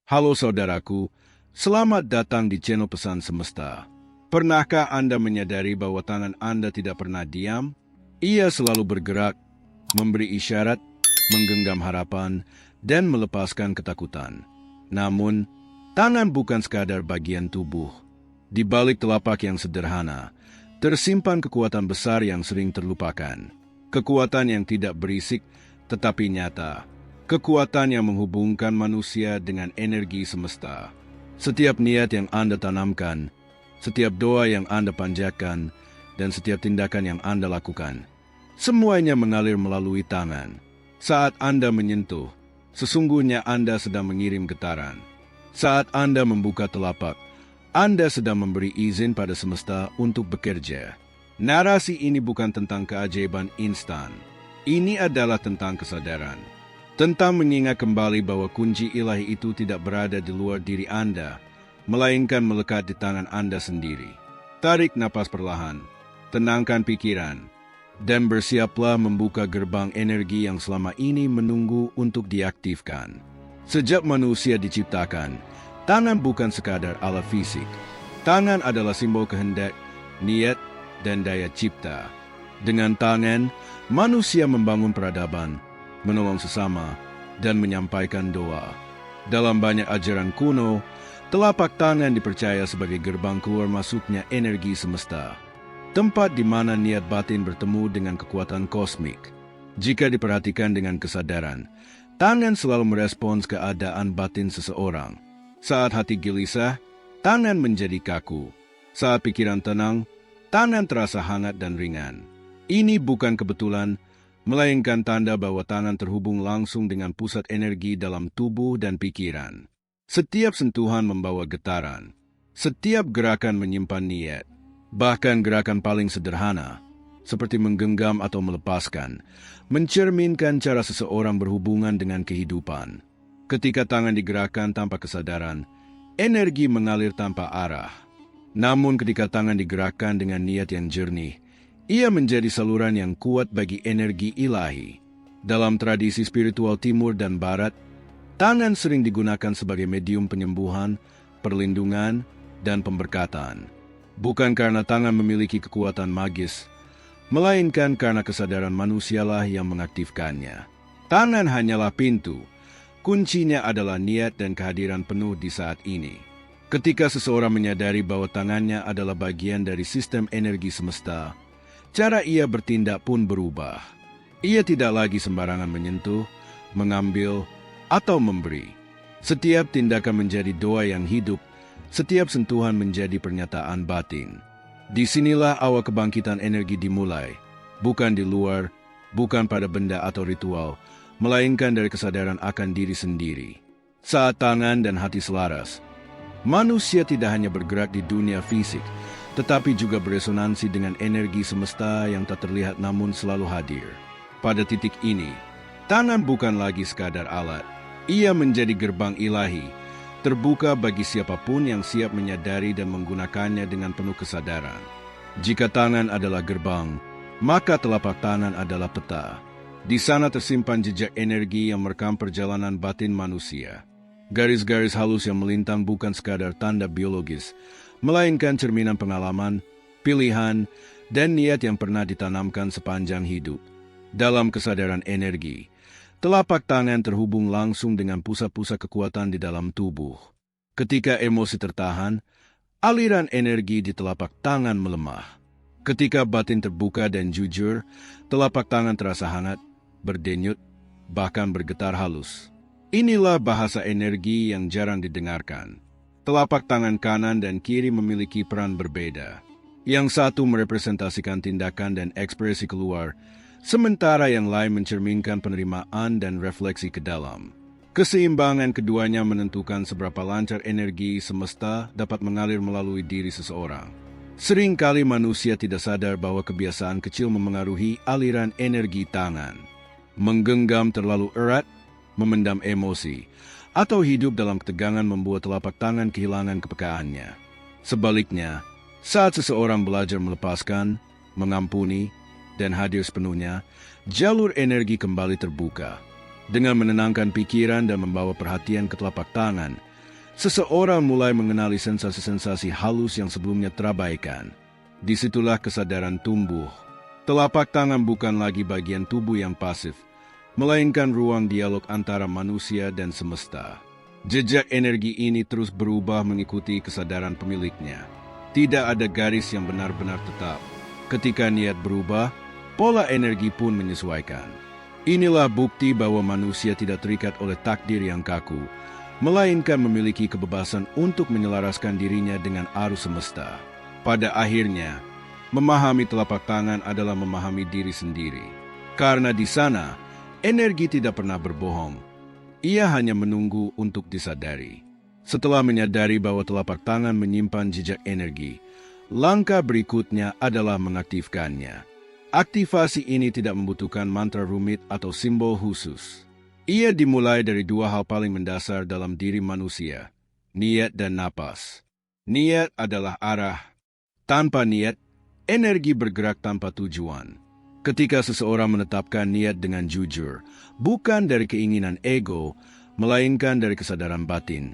Halo saudaraku, selamat datang di channel Pesan Semesta. Pernahkah Anda menyadari bahwa tangan Anda tidak pernah diam? Ia selalu bergerak, memberi isyarat, menggenggam harapan, dan melepaskan ketakutan. Namun, tangan bukan sekadar bagian tubuh. Di balik telapak yang sederhana, tersimpan kekuatan besar yang sering terlupakan. Kekuatan yang tidak berisik, tetapi nyata. Kekuatan yang menghubungkan manusia dengan energi semesta. Setiap niat yang Anda tanamkan, setiap doa yang Anda panjatkan, dan setiap tindakan yang Anda lakukan, semuanya mengalir melalui tangan. Saat Anda menyentuh, sesungguhnya Anda sedang mengirim getaran. Saat Anda membuka telapak, Anda sedang memberi izin pada semesta untuk bekerja. Narasi ini bukan tentang keajaiban instan. Ini adalah tentang kesadaran. Tentang mengingat kembali bahwa kunci ilahi itu tidak berada di luar diri Anda, melainkan melekat di tangan Anda sendiri. Tarik napas perlahan, tenangkan pikiran, dan bersiaplah membuka gerbang energi yang selama ini menunggu untuk diaktifkan. Sejak manusia diciptakan, tangan bukan sekadar alat fisik. Tangan adalah simbol kehendak, niat, dan daya cipta. Dengan tangan, manusia membangun peradaban, menolong sesama, dan menyampaikan doa. Dalam banyak ajaran kuno, telapak tangan dipercaya sebagai gerbang keluar masuknya energi semesta, tempat di mana niat batin bertemu dengan kekuatan kosmik. Jika diperhatikan dengan kesadaran, tangan selalu merespons keadaan batin seseorang. Saat hati gelisah, tangan menjadi kaku. Saat pikiran tenang, tangan terasa hangat dan ringan. Ini bukan kebetulan, melainkan tanda bahwa tangan terhubung langsung dengan pusat energi dalam tubuh dan pikiran. Setiap sentuhan membawa getaran. Setiap gerakan menyimpan niat. Bahkan gerakan paling sederhana, seperti menggenggam atau melepaskan, mencerminkan cara seseorang berhubungan dengan kehidupan. Ketika tangan digerakkan tanpa kesadaran, energi mengalir tanpa arah. Namun ketika tangan digerakkan dengan niat yang jernih, ia menjadi saluran yang kuat bagi energi ilahi. Dalam tradisi spiritual timur dan barat, tangan sering digunakan sebagai medium penyembuhan, perlindungan, dan pemberkatan. Bukan karena tangan memiliki kekuatan magis, melainkan karena kesadaran manusialah yang mengaktifkannya. Tangan hanyalah pintu, kuncinya adalah niat dan kehadiran penuh di saat ini. Ketika seseorang menyadari bahwa tangannya adalah bagian dari sistem energi semesta, cara ia bertindak pun berubah. Ia tidak lagi sembarangan menyentuh, mengambil, atau memberi. Setiap tindakan menjadi doa yang hidup, setiap sentuhan menjadi pernyataan batin. Disinilah awal kebangkitan energi dimulai, bukan di luar, bukan pada benda atau ritual, melainkan dari kesadaran akan diri sendiri. Saat tangan dan hati selaras, manusia tidak hanya bergerak di dunia fisik, tetapi juga beresonansi dengan energi semesta yang tak terlihat namun selalu hadir. Pada titik ini, tangan bukan lagi sekadar alat. Ia menjadi gerbang ilahi, terbuka bagi siapapun yang siap menyadari dan menggunakannya dengan penuh kesadaran. Jika tangan adalah gerbang, maka telapak tangan adalah peta. Di sana tersimpan jejak energi yang merekam perjalanan batin manusia. Garis-garis halus yang melintang bukan sekadar tanda biologis, melainkan cerminan pengalaman, pilihan, dan niat yang pernah ditanamkan sepanjang hidup. Dalam kesadaran energi, telapak tangan terhubung langsung dengan pusat-pusat kekuatan di dalam tubuh. Ketika emosi tertahan, aliran energi di telapak tangan melemah. Ketika batin terbuka dan jujur, telapak tangan terasa hangat, berdenyut, bahkan bergetar halus. Inilah bahasa energi yang jarang didengarkan. Telapak tangan kanan dan kiri memiliki peran berbeda. Yang satu merepresentasikan tindakan dan ekspresi keluar, sementara yang lain mencerminkan penerimaan dan refleksi ke dalam. Keseimbangan keduanya menentukan seberapa lancar energi semesta dapat mengalir melalui diri seseorang. Seringkali manusia tidak sadar bahwa kebiasaan kecil memengaruhi aliran energi tangan. Menggenggam terlalu erat, memendam emosi, atau hidup dalam ketegangan membuat telapak tangan kehilangan kepekaannya. Sebaliknya, saat seseorang belajar melepaskan, mengampuni, dan hadir sepenuhnya, jalur energi kembali terbuka. Dengan menenangkan pikiran dan membawa perhatian ke telapak tangan, Seseorang mulai mengenali sensasi-sensasi halus yang sebelumnya terabaikan. Disitulah kesadaran tumbuh. Telapak tangan bukan lagi bagian tubuh yang pasif, melainkan ruang dialog antara manusia dan semesta. Jejak energi ini terus berubah mengikuti kesadaran pemiliknya. Tidak ada garis yang benar-benar tetap. Ketika niat berubah, pola energi pun menyesuaikan. Inilah bukti bahwa manusia tidak terikat oleh takdir yang kaku, melainkan memiliki kebebasan untuk menyelaraskan dirinya dengan arus semesta. Pada akhirnya, memahami telapak tangan adalah memahami diri sendiri. Karena di sana, energi tidak pernah berbohong. Ia hanya menunggu untuk disadari. Setelah menyadari bahwa telapak tangan menyimpan jejak energi, langkah berikutnya adalah mengaktifkannya. Aktivasi ini tidak membutuhkan mantra rumit atau simbol khusus. Ia dimulai dari dua hal paling mendasar dalam diri manusia, niat dan napas. Niat adalah arah. Tanpa niat, energi bergerak tanpa tujuan. Ketika seseorang menetapkan niat dengan jujur, bukan dari keinginan ego, melainkan dari kesadaran batin,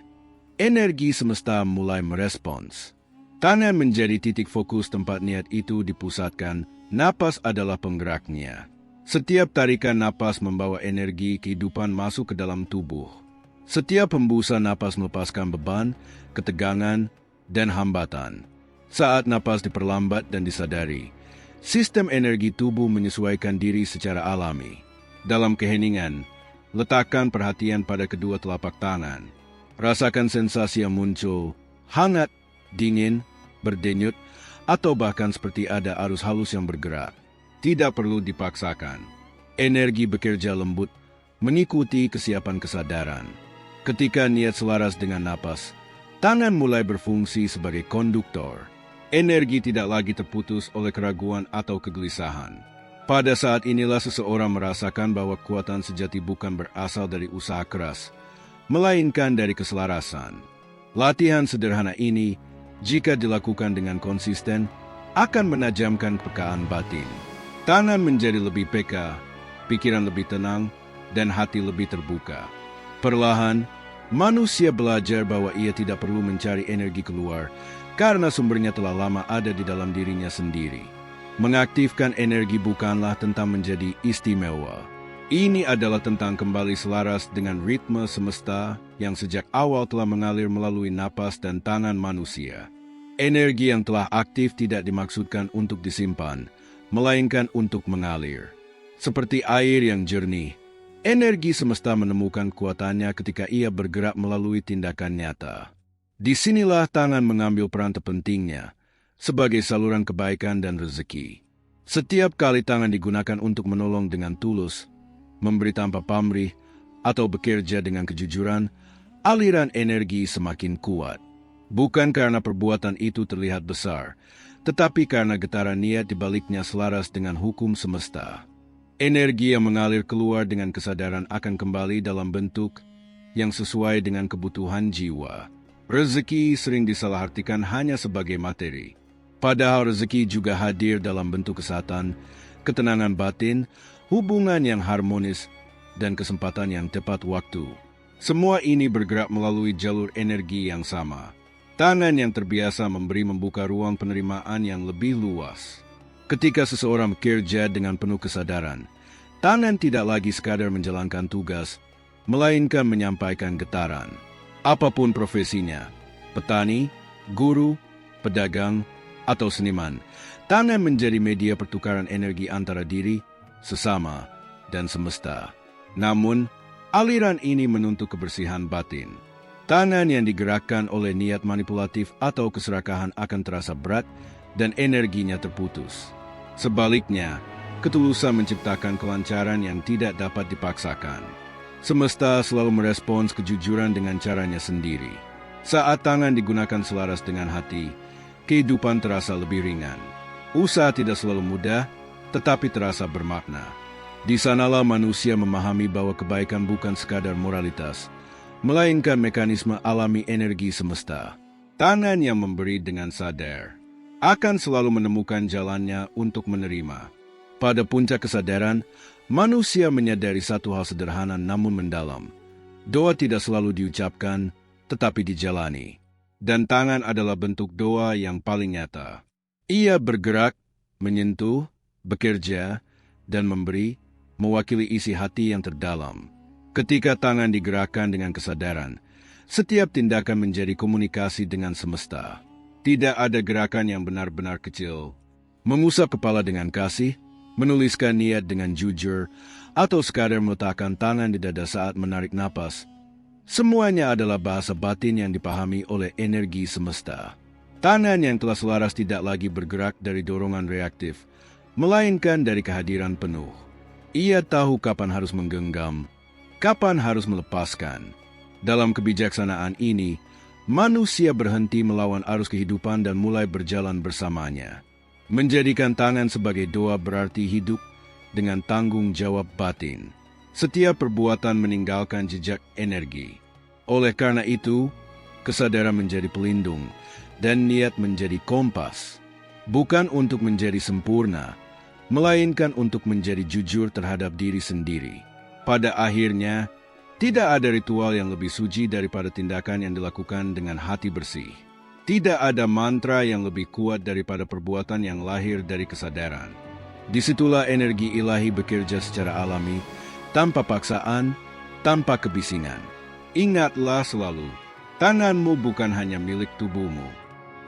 energi semesta mulai merespons. Tangan menjadi titik fokus tempat niat itu dipusatkan, napas adalah penggeraknya. Setiap tarikan napas membawa energi kehidupan masuk ke dalam tubuh. Setiap hembusan napas melepaskan beban, ketegangan, dan hambatan. Saat napas diperlambat dan disadari, sistem energi tubuh menyesuaikan diri secara alami. Dalam keheningan, letakkan perhatian pada kedua telapak tangan. Rasakan sensasi yang muncul, hangat, dingin, berdenyut, atau bahkan seperti ada arus halus yang bergerak. Tidak perlu dipaksakan. Energi bekerja lembut, mengikuti kesiapan kesadaran. Ketika niat selaras dengan napas, tangan mulai berfungsi sebagai konduktor. Energi tidak lagi terputus oleh keraguan atau kegelisahan. Pada saat inilah seseorang merasakan bahwa kekuatan sejati bukan berasal dari usaha keras, melainkan dari keselarasan. Latihan sederhana ini, jika dilakukan dengan konsisten, akan menajamkan kepekaan batin. Tangan menjadi lebih peka, pikiran lebih tenang, dan hati lebih terbuka. Perlahan, manusia belajar bahwa ia tidak perlu mencari energi keluar, karena sumbernya telah lama ada di dalam dirinya sendiri. Mengaktifkan energi bukanlah tentang menjadi istimewa. Ini adalah tentang kembali selaras dengan ritme semesta yang sejak awal telah mengalir melalui napas dan tangan manusia. Energi yang telah aktif tidak dimaksudkan untuk disimpan, melainkan untuk mengalir. Seperti air yang jernih, energi semesta menemukan kekuatannya ketika ia bergerak melalui tindakan nyata. Disinilah tangan mengambil peran terpentingnya sebagai saluran kebaikan dan rezeki. Setiap kali tangan digunakan untuk menolong dengan tulus, memberi tanpa pamrih, atau bekerja dengan kejujuran, aliran energi semakin kuat. Bukan karena perbuatan itu terlihat besar, tetapi karena getaran niat di baliknya selaras dengan hukum semesta. Energi yang mengalir keluar dengan kesadaran akan kembali dalam bentuk yang sesuai dengan kebutuhan jiwa. Rezeki sering disalahartikan hanya sebagai materi. Padahal rezeki juga hadir dalam bentuk kesehatan, ketenangan batin, hubungan yang harmonis, dan kesempatan yang tepat waktu. Semua ini bergerak melalui jalur energi yang sama. Tangan yang terbiasa memberi membuka ruang penerimaan yang lebih luas. Ketika seseorang bekerja dengan penuh kesadaran, tangan tidak lagi sekadar menjalankan tugas, melainkan menyampaikan getaran. Apapun profesinya, petani, guru, pedagang, atau seniman, tangan menjadi media pertukaran energi antara diri, sesama, dan semesta. Namun, aliran ini menuntut kebersihan batin. Tangan yang digerakkan oleh niat manipulatif atau keserakahan akan terasa berat dan energinya terputus. Sebaliknya, ketulusan menciptakan kelancaran yang tidak dapat dipaksakan. Semesta selalu merespons kejujuran dengan caranya sendiri. Saat tangan digunakan selaras dengan hati, kehidupan terasa lebih ringan. Usaha tidak selalu mudah, tetapi terasa bermakna. Di sanalah manusia memahami bahwa kebaikan bukan sekadar moralitas, melainkan mekanisme alami energi semesta. Tangan yang memberi dengan sadar akan selalu menemukan jalannya untuk menerima. Pada puncak kesadaran, manusia menyadari satu hal sederhana namun mendalam. Doa tidak selalu diucapkan, tetapi dijalani. Dan tangan adalah bentuk doa yang paling nyata. Ia bergerak, menyentuh, bekerja, dan memberi, mewakili isi hati yang terdalam. Ketika tangan digerakkan dengan kesadaran, setiap tindakan menjadi komunikasi dengan semesta. Tidak ada gerakan yang benar-benar kecil. Mengusap kepala dengan kasih, menuliskan niat dengan jujur, atau sekadar meletakkan tangan di dada saat menarik napas. Semuanya adalah bahasa batin yang dipahami oleh energi semesta. Tangan yang telah selaras tidak lagi bergerak dari dorongan reaktif, melainkan dari kehadiran penuh. Ia tahu kapan harus menggenggam, kapan harus melepaskan. Dalam kebijaksanaan ini, manusia berhenti melawan arus kehidupan dan mulai berjalan bersamanya. Menjadikan tangan sebagai doa berarti hidup dengan tanggung jawab batin. Setiap perbuatan meninggalkan jejak energi. Oleh karena itu, kesadaran menjadi pelindung dan niat menjadi kompas. Bukan untuk menjadi sempurna, melainkan untuk menjadi jujur terhadap diri sendiri. Pada akhirnya, tidak ada ritual yang lebih suci daripada tindakan yang dilakukan dengan hati bersih. Tidak ada mantra yang lebih kuat daripada perbuatan yang lahir dari kesadaran. Disitulah energi ilahi bekerja secara alami, tanpa paksaan, tanpa kebisingan. Ingatlah selalu, tanganmu bukan hanya milik tubuhmu.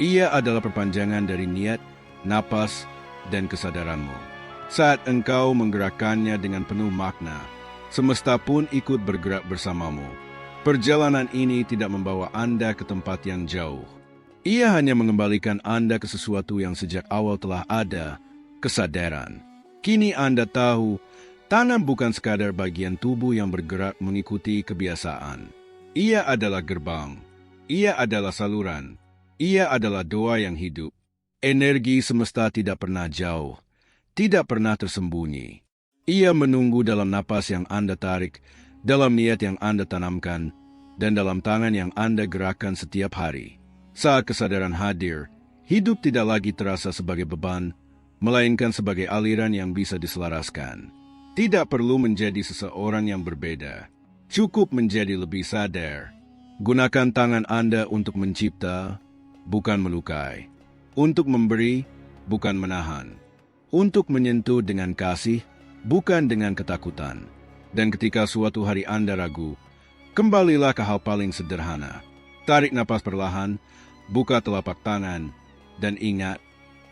Ia adalah perpanjangan dari niat, napas, dan kesadaranmu. Saat engkau menggerakkannya dengan penuh makna, semesta pun ikut bergerak bersamamu. Perjalanan ini tidak membawa Anda ke tempat yang jauh. Ia hanya mengembalikan Anda ke sesuatu yang sejak awal telah ada, kesadaran. Kini Anda tahu, tangan bukan sekadar bagian tubuh yang bergerak mengikuti kebiasaan. Ia adalah gerbang. Ia adalah saluran. Ia adalah doa yang hidup. Energi semesta tidak pernah jauh, tidak pernah tersembunyi. Ia menunggu dalam napas yang Anda tarik, dalam niat yang Anda tanamkan, dan dalam tangan yang Anda gerakkan setiap hari. Saat kesadaran hadir, hidup tidak lagi terasa sebagai beban, melainkan sebagai aliran yang bisa diselaraskan. Tidak perlu menjadi seseorang yang berbeda. Cukup menjadi lebih sadar. Gunakan tangan Anda untuk mencipta, bukan melukai. Untuk memberi, bukan menahan. Untuk menyentuh dengan kasih, bukan dengan ketakutan. Dan ketika suatu hari Anda ragu, kembalilah ke hal paling sederhana. Tarik napas perlahan, buka telapak tangan, dan ingat,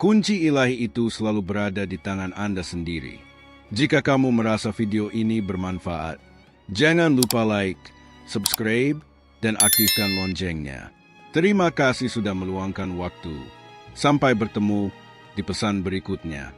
kunci ilahi itu selalu berada di tangan Anda sendiri. Jika kamu merasa video ini bermanfaat, jangan lupa like, subscribe, dan aktifkan loncengnya. Terima kasih sudah meluangkan waktu. Sampai bertemu di pesan berikutnya.